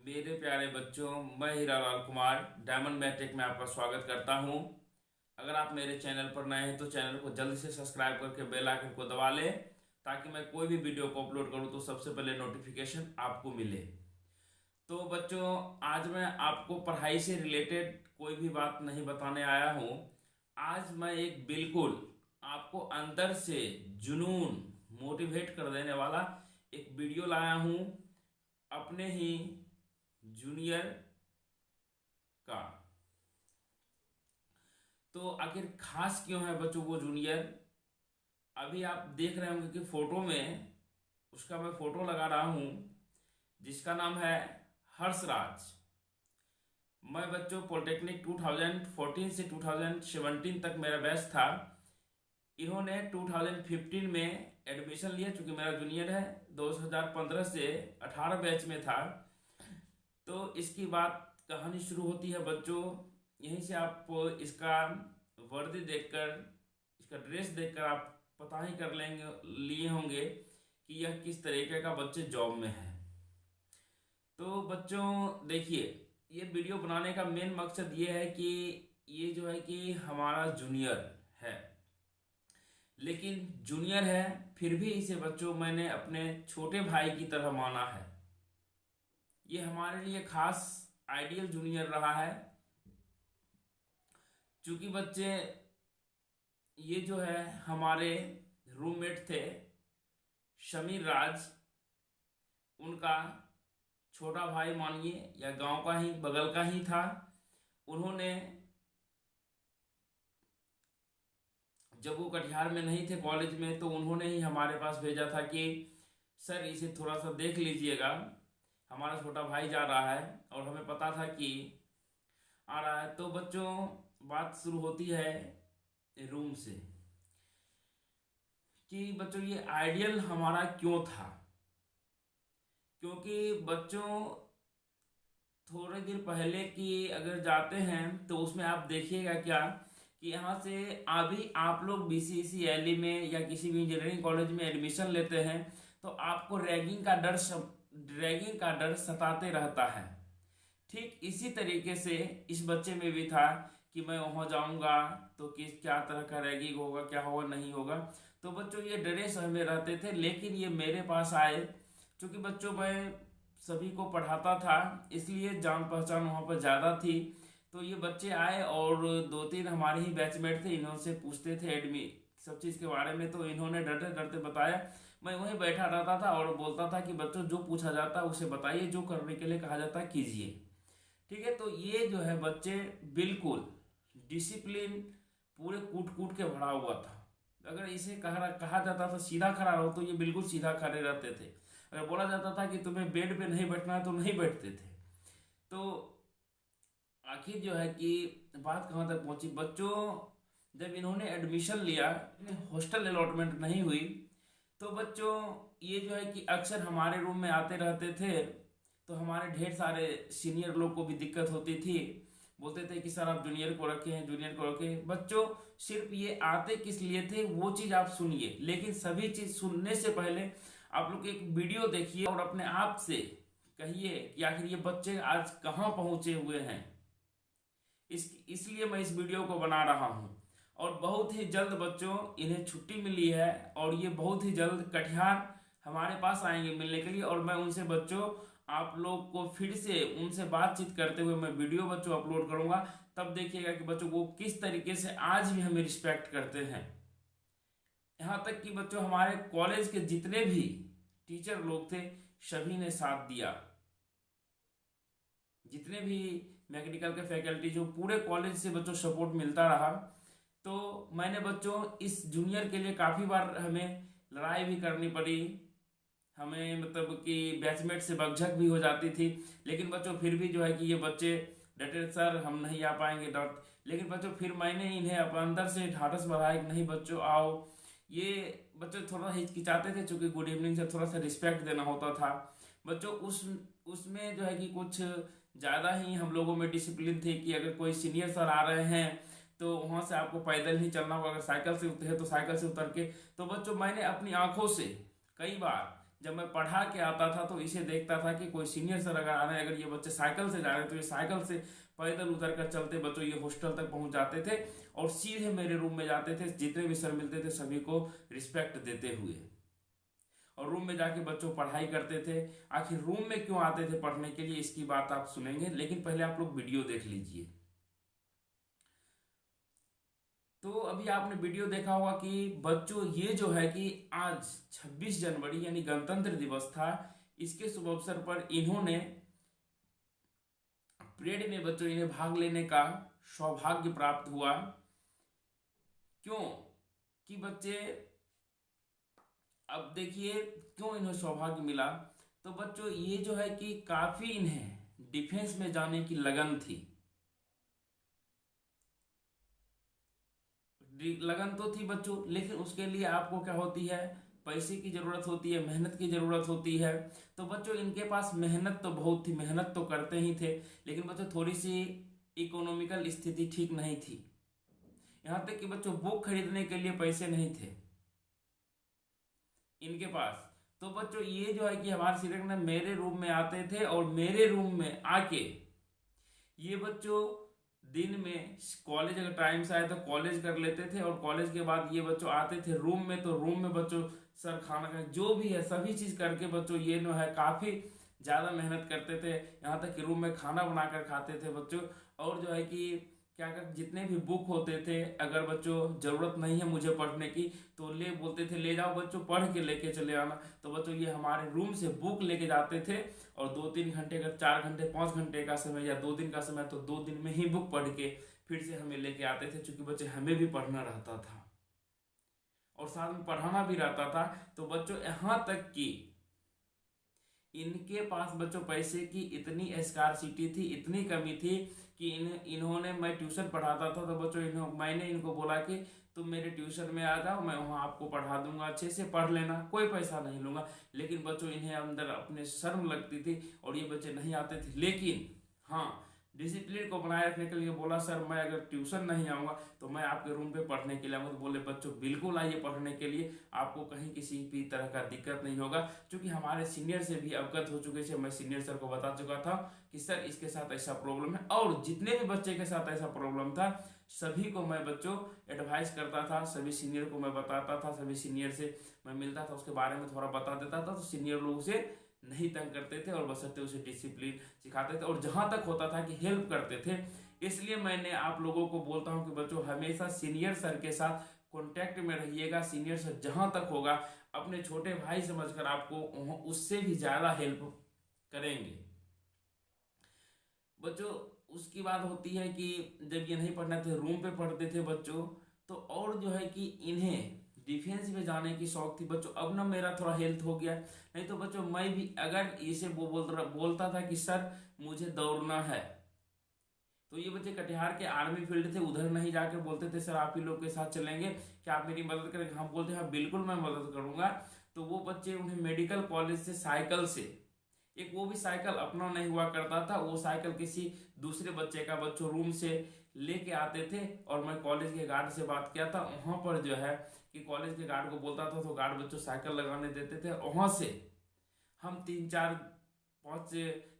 मेरे प्यारे बच्चों, मैं हीरालाल कुमार डायमंड मैट्रिक में आपका स्वागत करता हूं। अगर आप मेरे चैनल पर नए हैं तो चैनल को जल्दी से सब्सक्राइब करके बेल आइकन को दबा लें, ताकि मैं कोई भी वीडियो को अपलोड करूं तो सबसे पहले नोटिफिकेशन आपको मिले। तो बच्चों, आज मैं आपको पढ़ाई से रिलेटेड कोई भी बात नहीं बताने आया हूं। आज मैं एक बिल्कुल आपको अंदर से जुनून मोटिवेट कर देने वाला एक वीडियो लाया हूं, अपने ही जूनियर का। तो आखिर खास क्यों है बच्चों वो जूनियर? अभी आप देख रहे होंगे कि फोटो में उसका मैं फोटो लगा रहा हूं, जिसका नाम है हर्षराज। मैं बच्चों पॉलिटेक्निक 2014 से 2017 तक मेरा बैच था। इन्होंने 2015 में एडमिशन लिया, चूंकि मेरा जूनियर है। 2015 से 18 बैच में था। तो इसकी बात कहानी शुरू होती है बच्चों यहीं से। आप इसका वर्दी देखकर, इसका ड्रेस देखकर आप पता ही कर लेंगे लिए होंगे कि यह किस तरीके का बच्चे जॉब में है। तो बच्चों देखिए, ये वीडियो बनाने का मेन मकसद ये है कि ये जो है कि हमारा जूनियर है, लेकिन जूनियर है फिर भी इसे बच्चों मैंने अपने छोटे भाई की तरह माना है। ये हमारे लिए खास आइडियल जूनियर रहा है, क्योंकि बच्चे ये जो है हमारे रूममेट थे शमीर राज, उनका छोटा भाई मानिए, या गांव का ही बगल का ही था। उन्होंने जब वो कटिहार में नहीं थे कॉलेज में, तो उन्होंने ही हमारे पास भेजा था कि सर इसे थोड़ा सा देख लीजिएगा, हमारा छोटा भाई जा रहा है। और हमें पता था कि आ रहा है। तो बच्चों बात शुरू होती है रूम से कि बच्चों ये आइडियल हमारा क्यों था। क्योंकि बच्चों थोड़े दिन पहले की अगर जाते हैं तो उसमें आप देखिएगा क्या कि यहाँ से अभी आप लोग बीसीसीएलई में या किसी भी इंजीनियरिंग कॉलेज में एडमिशन लेते हैं तो आपको रैगिंग का डर सताते रहता है। ठीक इसी तरीके से इस बच्चे में भी था कि मैं वहां जाऊंगा तो किस क्या तरह का रैगिंग होगा, क्या होगा, नहीं होगा। तो बच्चों ये डरे सहमे रहते थे, लेकिन ये मेरे पास आए। क्योंकि बच्चों मैं सभी को पढ़ाता था, इसलिए जान पहचान वहां पर ज्यादा थी। तो ये बच्चे आए और दो तीन हमारे ही बैचमेट थे, इन्होंने पूछते थे एडमी सब चीज के बारे में। तो इन्होंने डरते डरते बताया। मैं वहीं बैठा रहता था और बोलता था कि बच्चों जो पूछा जाता है उसे बताइए, जो करने के लिए कहा जाता है कीजिए। ठीक है। तो ये जो है बच्चे बिल्कुल डिसिप्लिन पूरे कूट कूट के भरा हुआ था। अगर इसे कहा जाता था सीधा खड़ा रहो तो ये बिल्कुल सीधा खड़े रहते थे। अगर बोला जाता था कि तुम्हें बेड पे नहीं बैठना है तो नहीं बैठते थे। तो आखिर जो है कि बात कहाँ तक पहुंची बच्चों, जब इन्होंने एडमिशन लिया, हॉस्टल अलॉटमेंट नहीं हुई, तो बच्चों ये जो है कि अक्सर हमारे रूम में आते रहते थे। तो हमारे ढेर सारे सीनियर लोग को भी दिक्कत होती थी। बोलते थे कि सर आप जूनियर को रखे हैं, जूनियर को रखे हैं। बच्चों सिर्फ ये आते किस लिए थे वो चीज आप सुनिए, लेकिन सभी चीज सुनने से पहले आप लोग एक वीडियो देखिए और अपने आप से कहिए कि आखिर ये बच्चे आज कहाँ पहुंचे हुए हैं। इसलिए मैं इस वीडियो को बना रहा हूं। और बहुत ही जल्द बच्चों इन्हें छुट्टी मिली है और ये बहुत ही जल्द कटिहार हमारे पास आएंगे मिलने के लिए। और मैं उनसे बच्चों आप लोग को फिर से उनसे बातचीत करते हुए मैं वीडियो बच्चों अपलोड करूंगा। तब देखिएगा कि बच्चों वो किस तरीके से आज भी हमें रिस्पेक्ट करते हैं। यहाँ तक कि बच्चों हमारे कॉलेज के जितने भी टीचर लोग थे सभी ने साथ दिया। जितने भी मैकेनिकल के फैकल्टी, जो पूरे कॉलेज से बच्चों सपोर्ट मिलता रहा। तो मैंने बच्चों इस जूनियर के लिए काफी बार हमें लड़ाई भी करनी पड़ी। हमें मतलब कि बैचमेट से बकझक भी हो जाती थी, लेकिन बच्चों फिर भी जो है कि ये बच्चे डटे, सर हम नहीं आ पाएंगे डॉट। लेकिन बच्चों फिर मैंने इन्हें अपने अंदर से ढाढ़स बढ़ाया कि नहीं बच्चों आओ। ये बच्चों थोड़ा हिचकिचाते थे, चूंकि गुड इवनिंग से थोड़ा सा रिस्पेक्ट देना होता था। बच्चों उसमें जो है कि कुछ ज्यादा ही हम लोगों में डिसिप्लिन थी कि अगर कोई सीनियर सर आ रहे हैं तो वहां से आपको पैदल ही चलना होगा। अगर साइकिल से उतरे तो साइकिल से उतर के। तो बच्चों मैंने अपनी आंखों से कई बार जब मैं पढ़ा के आता था तो इसे देखता था कि कोई सीनियर सर अगर आ रहे हैं, अगर ये बच्चे साइकिल से जा रहे हैं तो ये साइकिल से पैदल उतर कर चलते बच्चों ये हॉस्टल तक पहुंच जाते थे और सीधे मेरे रूम में जाते थे, जितने भी सर मिलते थे सभी को रिस्पेक्ट देते हुए, और रूम में जाके बच्चों पढ़ाई करते थे। आखिर रूम में क्यों आते थे पढ़ने के लिए, इसकी बात आप सुनेंगे, लेकिन पहले आप लोग वीडियो देख लीजिए। तो अभी आपने वीडियो देखा होगा कि बच्चों ये जो है कि आज 26 जनवरी यानी गणतंत्र दिवस था, इसके शुभ अवसर पर इन्होंने परेड में बच्चों इन्हें भाग लेने का सौभाग्य प्राप्त हुआ। क्यों कि बच्चे, अब देखिए क्यों इन्हें सौभाग्य मिला। तो बच्चों ये जो है कि काफी इन्हें डिफेंस में जाने की लगन थी, लगन तो थी बच्चों, लेकिन उसके लिए आपको क्या होती है, पैसे की जरूरत होती है, मेहनत की जरूरत होती है। तो बच्चों इनके पास मेहनत तो बहुत थी, मेहनत तो करते ही थे, लेकिन बच्चों थोड़ी सी इकोनॉमिकल स्थिति ठीक नहीं थी। यहां तक कि बच्चों बुक खरीदने के लिए पैसे नहीं थे इनके पास। तो बच्चों ये जो है कि हमारे शिक्षक ने मेरे रूम में आते थे और मेरे रूम में आके ये बच्चों दिन में कॉलेज अगर टाइम से आए तो कॉलेज कर लेते थे, और कॉलेज के बाद ये बच्चों आते थे रूम में, तो रूम में बच्चों सर खाना खा जो भी है सभी चीज करके बच्चों ये जो है काफी ज्यादा मेहनत करते थे। यहाँ तक कि रूम में खाना बनाकर खाते थे बच्चों। और जो है कि क्या कर, जितने भी बुक होते थे, अगर बच्चों जरूरत नहीं है मुझे पढ़ने की तो ले बोलते थे ले जाओ बच्चों पढ़ के लेके चले आना। तो बच्चों ये हमारे रूम से बुक लेके जाते थे, और 2-3 घंटे, अगर 4 घंटे 5 घंटे का समय या 2 दिन का समय, तो 2 दिन में ही बुक पढ़ के फिर से हमें लेके आते थे, क्योंकि बच्चे हमें भी पढ़ना रहता था और साथ में पढ़ाना भी रहता था। तो बच्चों यहाँ तक कि इनके पास बच्चों पैसे की इतनी स्कार्सिटी थी, इतनी कमी थी कि इन्होंने, मैं ट्यूशन पढ़ाता था तो बच्चों मैंने इनको बोला कि तुम मेरे ट्यूशन में आ जाओ, मैं वहाँ आपको पढ़ा दूंगा, अच्छे से पढ़ लेना, कोई पैसा नहीं लूंगा। लेकिन बच्चों इन्हें अंदर अपने शर्म लगती थी और ये बच्चे नहीं आते थे। लेकिन हाँ, डिसिप्लिन को बनाए रखने के लिए बोला सर मैं अगर ट्यूशन नहीं आऊँगा तो मैं आपके रूम पे पढ़ने के लिए आऊँगा। तो बोले बच्चों बिल्कुल आइए पढ़ने के लिए, आपको कहीं किसी भी तरह का दिक्कत नहीं होगा। क्योंकि हमारे सीनियर से भी अवगत हो चुके थे, मैं सीनियर सर को बता चुका था कि सर इसके साथ ऐसा प्रॉब्लम है, और जितने भी बच्चे के साथ ऐसा प्रॉब्लम था सभी को मैं बच्चों एडवाइस करता था, सभी सीनियर को मैं बताता था, सभी सीनियर से मैं मिलता था, उसके बारे में थोड़ा बता देता था। तो सीनियर लोगों से नहीं तंग करते थे और बसते उसे डिसिप्लिन सिखाते थे, और जहां तक होता था कि हेल्प करते थे। इसलिए मैंने आप लोगों को बोलता हूं कि बच्चों हमेशा सीनियर सर के साथ कांटेक्ट में रहिएगा। सीनियर सर जहां तक होगा अपने छोटे भाई समझकर आपको उससे भी ज्यादा हेल्प करेंगे बच्चों। उसकी बात होती है कि जब ये नहीं पढ़ना थे रूम पे पढ़ते थे बच्चों, तो और जो है कि इन्हें डिफेंस में जाने की शौक थी बच्चों। अब ना मेरा थोड़ा हेल्थ हो गया, नहीं तो बच्चों मैं भी अगर इसे बोलता था कि सर मुझे दौड़ना है, तो ये बच्चे कटिहार के आर्मी फील्ड थे, उधर नहीं जाकर बोलते थे सर आप ही लोग के साथ चलेंगे, क्या आप मेरी मदद करेंगे। हम बोलते हैं हाँ बिल्कुल मैं मदद करूंगा। तो वो बच्चे उन्हें मेडिकल कॉलेज से साइकिल से, एक वो भी साइकिल अपना नहीं हुआ करता था, वो साइकिल किसी दूसरे बच्चे का बच्चों रूम से लेके आते थे, और मैं कॉलेज के गार्ड से बात किया था वहां पर जो है कि कॉलेज के गार्ड को बोलता था तो गार्ड बच्चों साइकिल लगाने देते थे। वहां से हम 3-4-5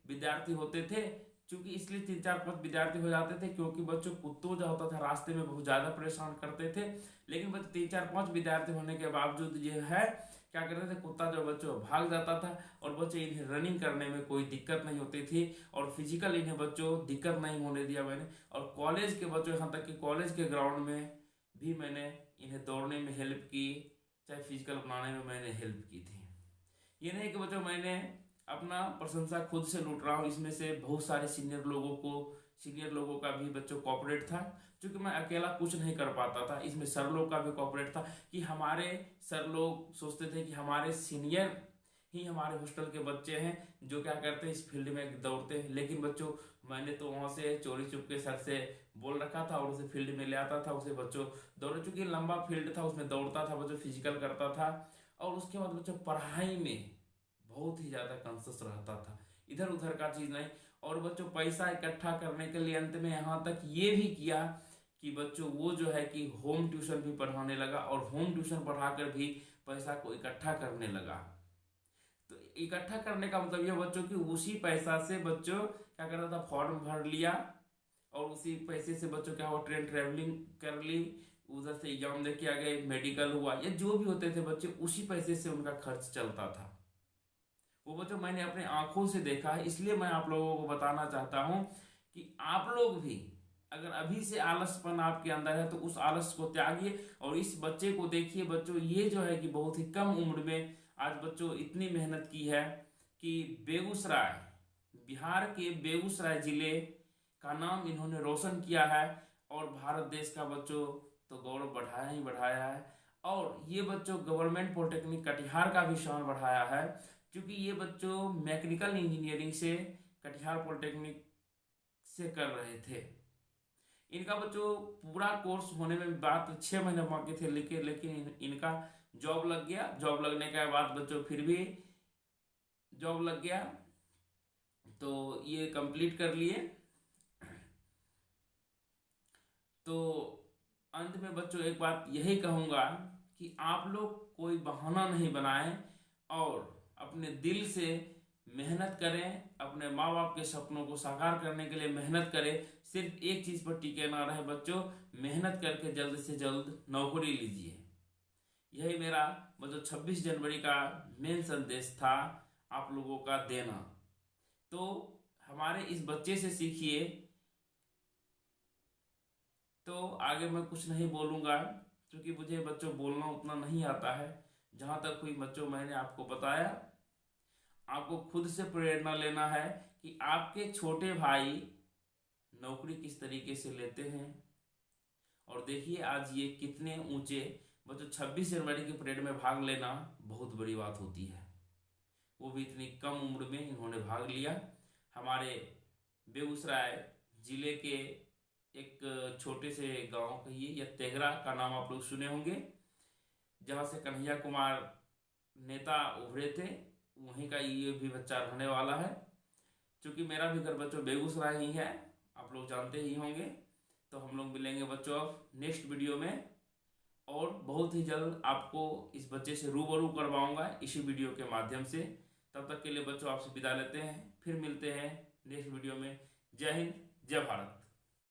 विद्यार्थी होते थे, क्योंकि इसलिए 3-4-5 विद्यार्थी हो जाते थे क्योंकि बच्चों कुत्तों जो होता था रास्ते में बहुत ज्यादा परेशान करते थे। लेकिन बच्चों 3-4-5 विद्यार्थी होने के बावजूद ये है क्या करते थे, कुत्ता जो बच्चों भाग जाता था, और बच्चे इन्हें रनिंग करने में कोई दिक्कत नहीं होती थी, और फिजिकल इन्हें बच्चों दिक्कत नहीं होने दिया मैंने। और कॉलेज के बच्चों, यहाँ तक कि कॉलेज के ग्राउंड में भी मैंने इन्हें दौड़ने में हेल्प की, चाहे फिजिकल बनाने में मैंने हेल्प की थी। ये नहीं कि बच्चों मैंने अपना प्रशंसा खुद से लूट रहा हूँ, इसमें से बहुत सारे सीनियर लोगों का भी बच्चों कॉपरेट था, क्योंकि मैं अकेला कुछ नहीं कर पाता था। इसमें सर लोग का भी कॉपरेट था कि हमारे सर लोग सोचते थे कि हमारे सीनियर ही हमारे हॉस्टल के बच्चे हैं जो क्या करते हैं इस फील्ड में दौड़ते हैं। लेकिन बच्चों मैंने तो वहां से चोरी चुपके सर से बोल रखा था और उसे फील्ड में ले आता था, उसे बच्चों दौड़, चूंकि लंबा फील्ड था उसमें दौड़ता था बच्चों, फिजिकल करता था। और उसके बाद बच्चों पढ़ाई में बहुत ही ज्यादा कॉन्शियस रहता था, इधर उधर का चीज नहीं। और बच्चों पैसा इकट्ठा करने के लिए अंत में यहाँ तक ये भी किया कि बच्चों वो जो है कि होम ट्यूशन भी पढ़ाने लगा, और होम ट्यूशन पढ़ाकर भी पैसा को इकट्ठा करने लगा। इकट्ठा करने का मतलब यह बच्चों की उसी पैसा से बच्चों क्या करता था, फॉर्म भर लिया और उसी पैसे से बच्चों क्या हुआ, ट्रेन ट्रेवलिंग कर ली, उधर से एग्जाम दे के आ गए, मेडिकल हुआ या जो भी होते थे बच्चे, उसी पैसे से उनका खर्च चलता था। वो बच्चों मैंने अपने आंखों से देखा है, इसलिए मैं आप लोगों को बताना चाहता हूं कि आप लोग भी अगर अभी से आलसपन आपके अंदर है तो उस आलस को त्यागिए और इस बच्चे को देखिए। बच्चों ये जो है कि बहुत ही कम उम्र में आज बच्चों इतनी मेहनत की है कि बेगूसराय, बिहार के बेगूसराय जिले का नाम इन्होंने रोशन किया है और भारत देश का बच्चों तो गौरव बढ़ाया ही बढ़ाया है। और ये बच्चों गवर्नमेंट पॉलिटेक्निक कटिहार का भी शान बढ़ाया है, क्योंकि ये बच्चों मैकेनिकल इंजीनियरिंग से कटिहार पॉलिटेक्निक से कर रहे थे। इनका बच्चों पूरा कोर्स होने में बात 6 महीने बाकी थे, लेकिन इनका जॉब लग गया। जॉब लगने के बाद बच्चों फिर भी जॉब लग गया तो ये कंप्लीट कर लिए। तो अंत में बच्चों एक बात यही कहूँगा कि आप लोग कोई बहाना नहीं बनाएं और अपने दिल से मेहनत करें, अपने माँ बाप के सपनों को साकार करने के लिए मेहनत करें। सिर्फ एक चीज़ पर टिके ना रहे बच्चों, मेहनत करके जल्द से जल्द नौकरी लीजिए। यही मेरा बच्चों 26 जनवरी का मेन संदेश था आप लोगों का देना। तो हमारे इस बच्चे से सीखिए। तो आगे मैं कुछ नहीं बोलूँगा क्योंकि मुझे बच्चों बोलना उतना नहीं आता है। जहाँ तक हुई बच्चों मैंने आपको बताया। आपको खुद से प्रेरणा लेना है कि आपके छोटे भाई नौकरी किस तरीके से लेते हैं। और देखिए आज ये कितने ऊंचे बच्चों 26 जनवरी के परेड में भाग लेना बहुत बड़ी बात होती है। वो भी इतनी कम उम्र में इन्होंने भाग लिया। हमारे बेगूसराय जिले के एक छोटे से गांव कहिए या तेघरा का नाम आप लोग सुने होंगे, जहाँ से कन्हैया कुमार नेता उभरे थे, वहीं का ये भी बच्चा रहने वाला है। क्योंकि मेरा भी घर बच्चों बेगूसराय ही है, आप लोग जानते ही होंगे। तो हम लोग मिलेंगे बच्चों अब नेक्स्ट वीडियो में और बहुत ही जल्द आपको इस बच्चे से रूबरू करवाऊंगा इसी वीडियो के माध्यम से। तब तक के लिए बच्चों आपसे विदा लेते हैं, फिर मिलते हैं नेक्स्ट वीडियो में। जय हिंद, जय भारत।